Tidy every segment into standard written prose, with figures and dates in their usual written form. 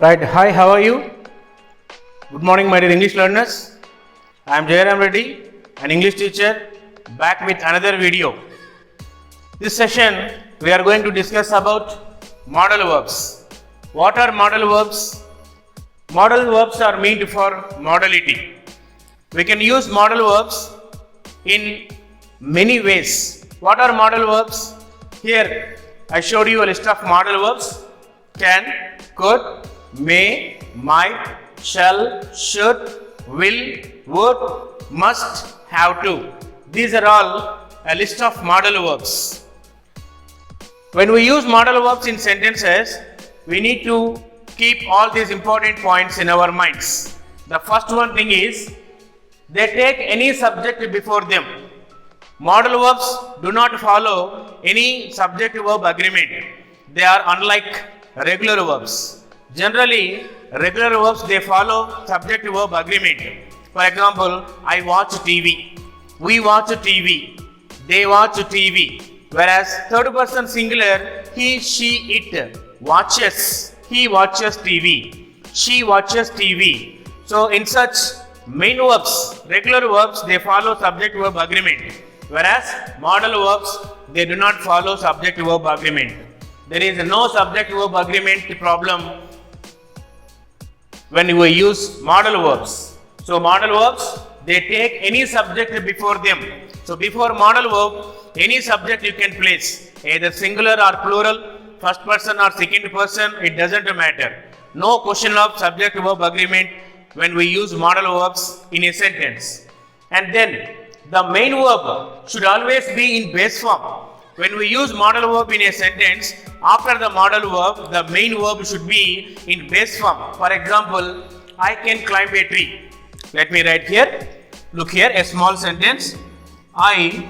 Right, hi, how are you? Good morning, my dear English learners. I am Jairam Reddy, an English teacher, back with another video. This session, we are going to discuss about modal verbs. What are modal verbs? Modal verbs are meant for modality. We can use modal verbs in many ways. What are modal verbs? Here, I showed you a list of modal verbs. Can, could, may, might, shall, should, will, would, must, have to. These are all a list of modal verbs. When we use modal verbs in sentences, we need to keep all these important points in our minds. The first one thing is, they take any subject before them. Modal verbs do not follow any subject-verb agreement. They are unlike regular verbs. Generally, regular verbs, they follow subject-verb agreement. For example, I watch TV, we watch TV, they watch TV. Whereas third person singular, he, she, it watches. He watches TV, she watches TV. So in such main verbs, regular verbs, they follow subject-verb agreement. Whereas modal verbs, they do not follow subject-verb agreement. There is no subject-verb agreement problem when we use modal verbs. So modal verbs, they take any subject before them. So before modal verb, any subject you can place, either singular or plural, first person or second person, it doesn't matter. No question of subject-verb agreement when we use modal verbs in a sentence. And then the main verb should always be in base form. When we use modal verb in a sentence, after the modal verb, the main verb should be in base form. For example, I can climb a tree. Let me write here. Look here, a small sentence. I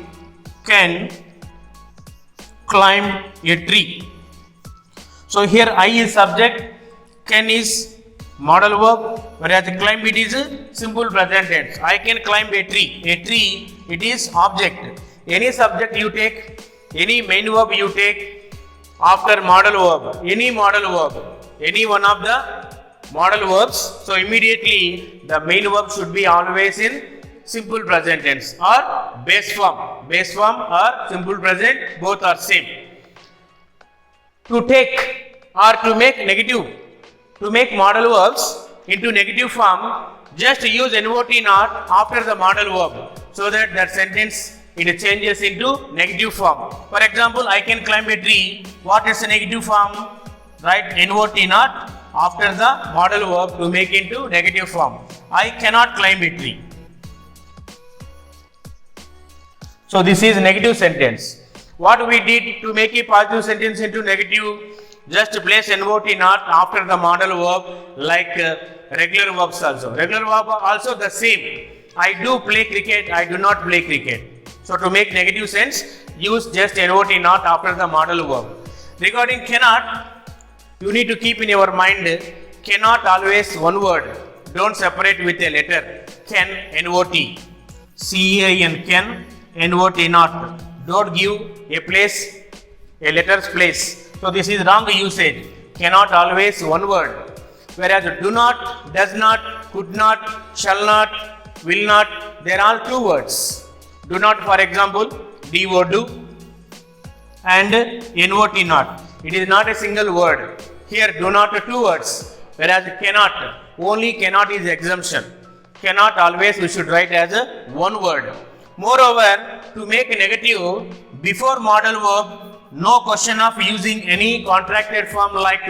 can climb a tree. So here I is subject, can is modal verb, whereas climb it is a simple present tense. I can climb a tree. A tree, it is object. Any subject you take, any main verb you take after modal verb, any modal verb, any one of the modal verbs. So immediately the main verb should be always in simple present tense or base form. Base form or simple present, both are same. To take or to make negative, to make modal verbs into negative form, just use NOT not after the modal verb so that the sentence it changes into negative form. For example, I can climb a tree. What is the negative form? Right, NOT not after the modal verb to make into negative form. I cannot climb a tree. So this is negative sentence. What we did to make a positive sentence into negative, just place NOT not after the modal verb like regular verbs also. Regular verb also the same. I do play cricket, I do not play cricket. So to make negative sense, use just NOT not after the modal verb. Regarding cannot, you need to keep in your mind, cannot always one word. Don't separate with a letter. Can, NOT. C-A-N, can, NOT not. Don't give a place, a letter's place. So this is wrong usage. Cannot always one word. Whereas do not, does not, could not, shall not, will not, they are all two words. Do not, for example, do, do, and NOT not. It is not a single word. Here, do not two words. Whereas cannot, only cannot is exemption. Cannot always we should write as a one word. Moreover, to make a negative, before modal verb, no question of using any contracted form like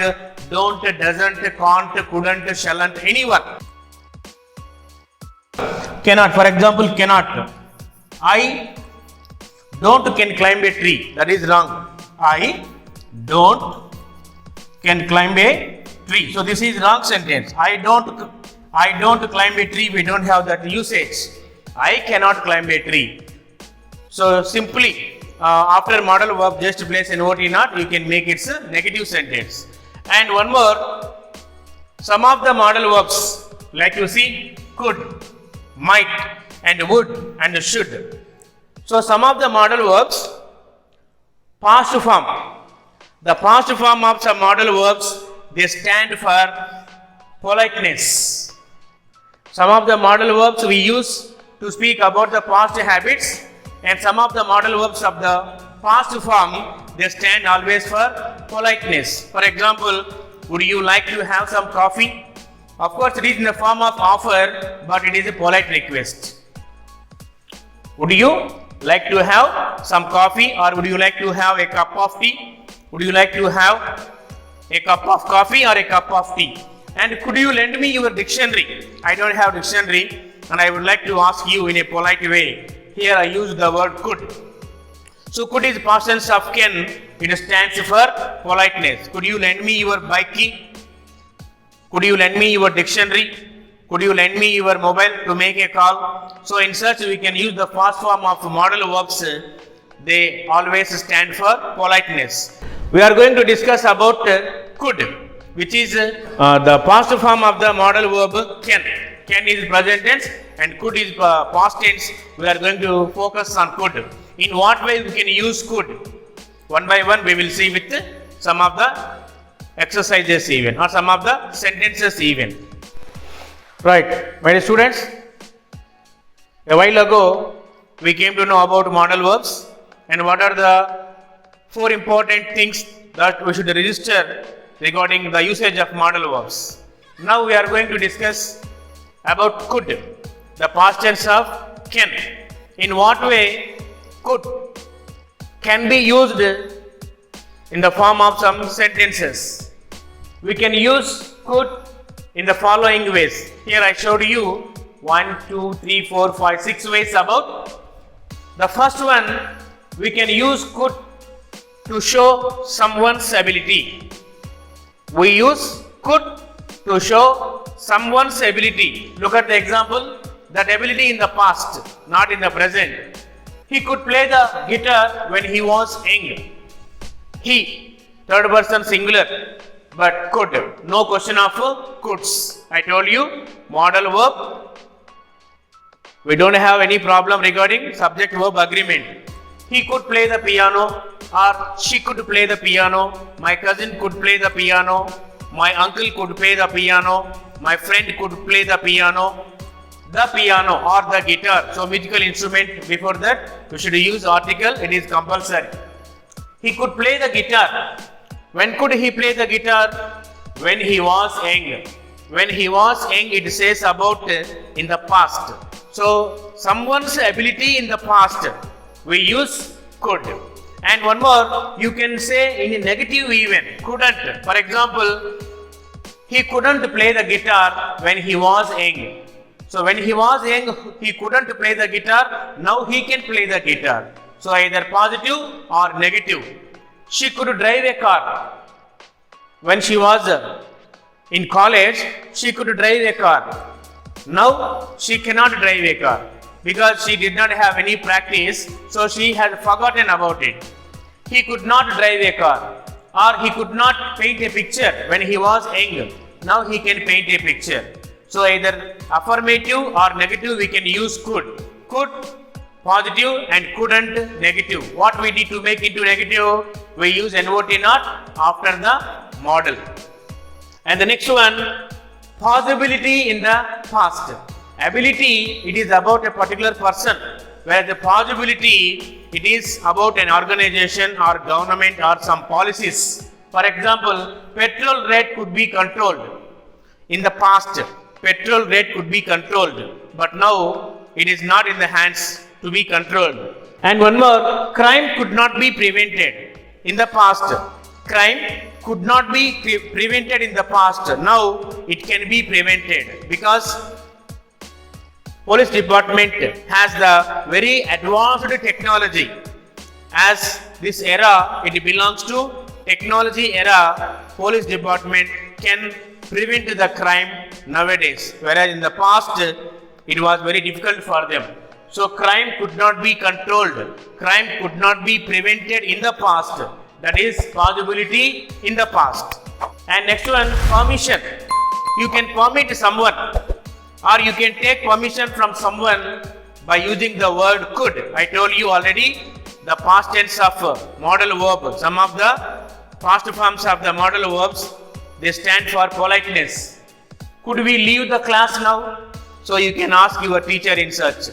don't, doesn't, can't, couldn't, shalln't, anyone. Cannot, for example, cannot. I don't can climb a tree. That is wrong. I don't can climb a tree. So this is wrong sentence. I don't climb a tree. We don't have that usage. I cannot climb a tree. So simply after modal verb just place NOT not, you can make it a negative sentence. And one more, some of the modal verbs like you see could, might, and would and should. So some of the modal verbs, past form. The past form of some modal verbs, they stand for politeness. Some of the modal verbs we use to speak about the past habits, and some of the modal verbs of the past form, they stand always for politeness. For example, would you like to have some coffee? Of course, it is in the form of offer, but it is a polite request. Would you like to have some coffee, or would you like to have a cup of tea? Would you like to have a cup of coffee or a cup of tea? And could you lend me your dictionary? I don't have dictionary and I would like to ask you in a polite way. Here I use the word could. So could is past tense of can. It stands for politeness. Could you lend me your bike key? Could you lend me your dictionary? Could you lend me your mobile to make a call? So in such we can use the past form of modal verbs. They always stand for politeness. We are going to discuss about could, which is the past form of the modal verb can. Can is present tense and could is past tense. We are going to focus on could. In what way we can use could? One by one we will see with some of the exercises even, or some of the sentences even. Right, my dear students, a while ago we came to know about modal verbs and what are the 4 important things that we should register regarding the usage of modal verbs. Now we are going to discuss about could, the past tense of can. In what way could can be used in the form of some sentences? We can use could in the following ways. Here I showed you 1, 2, 3, 4, 5, 6 ways about. The first one, we can use could to show someone's ability. We use could to show someone's ability. Look at the example, that ability in the past, not in the present. He could play the guitar when he was young. He, third person singular, but could. No question of coulds. I told you, modal verb. We don't have any problem regarding subject verb agreement. He could play the piano, or she could play the piano. My cousin could play the piano. My uncle could play the piano. My friend could play the piano. The piano or the guitar. So musical instrument, before that we should use article. It is compulsory. He could play the guitar. When could he play the guitar? When he was young. When he was young, it says about in the past. So someone's ability in the past, we use could. And one more, you can say in a negative even, couldn't. For example, he couldn't play the guitar when he was young. So when he was young, he couldn't play the guitar. Now he can play the guitar. So either positive or negative. She could drive a car. When she was in college, she could drive a car. Now she cannot drive a car because she did not have any practice, so she had forgotten about it. He could not drive a car, or he could not paint a picture when he was young. Now he can paint a picture. So either affirmative or negative we can use could. Could positive and couldn't negative. What we need to make into negative? We use not after the modal. And the next one, possibility in the past. Ability, it is about a particular person, where the possibility, it is about an organization or government or some policies. For example, petrol rate could be controlled. In the past, petrol rate could be controlled, but now it is not in the hands to be controlled. And one more, crime could not be prevented. In the past, crime could not be prevented in the past. Now it can be prevented because police department has the very advanced technology. As this era, it belongs to technology era, police department can prevent the crime nowadays. Whereas in the past, it was very difficult for them. So crime could not be controlled. Crime could not be prevented in the past. That is possibility in the past. And next one, permission. You can permit someone, or you can take permission from someone by using the word could. I told you already the past tense of modal verb. Some of the past forms of the modal verbs, they stand for politeness. Could we leave the class now? So you can ask your teacher in search.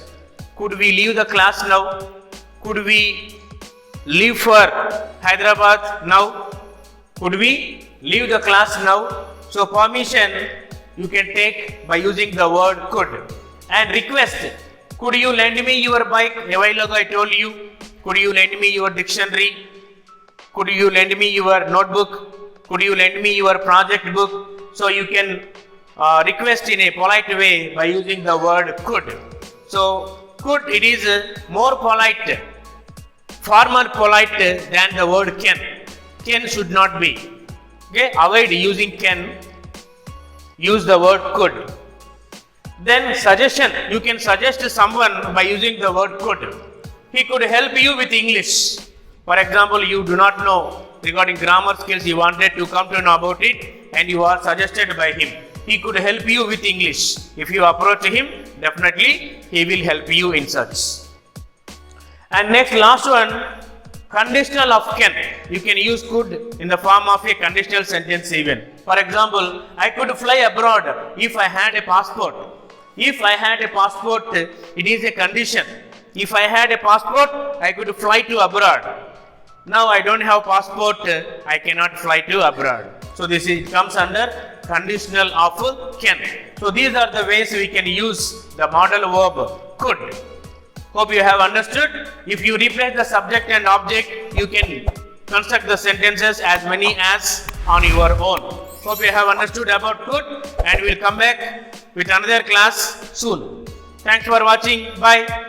Could we leave the class now? Could we leave for Hyderabad now? Could we leave the class now? So permission you can take by using the word could. And request. Could you lend me your bike? A while ago I told you. Could you lend me your dictionary? Could you lend me your notebook? Could you lend me your project book? So you can request in a polite way by using the word could. So could, it is more polite, far more polite than the word can. Can should not be. Okay, avoid using can. Use the word could. Then suggestion. You can suggest someone by using the word could. He could help you with English. For example, you do not know regarding grammar skills, you wanted to come to know about it and you are suggested by him. He could help you with English. If you approach him, definitely he will help you in such. And next, last one, conditional of can. You can use could in the form of a conditional sentence even. For example, I could fly abroad if I had a passport. If I had a passport, it is a condition. If I had a passport, I could fly to abroad. Now I don't have passport, I cannot fly to abroad. So this comes under conditional of can. So these are the ways we can use the modal verb could. Hope you have understood. If you replace the subject and object, you can construct the sentences as many as on your own. Hope you have understood about could, and we'll come back with another class soon. Thanks for watching. Bye.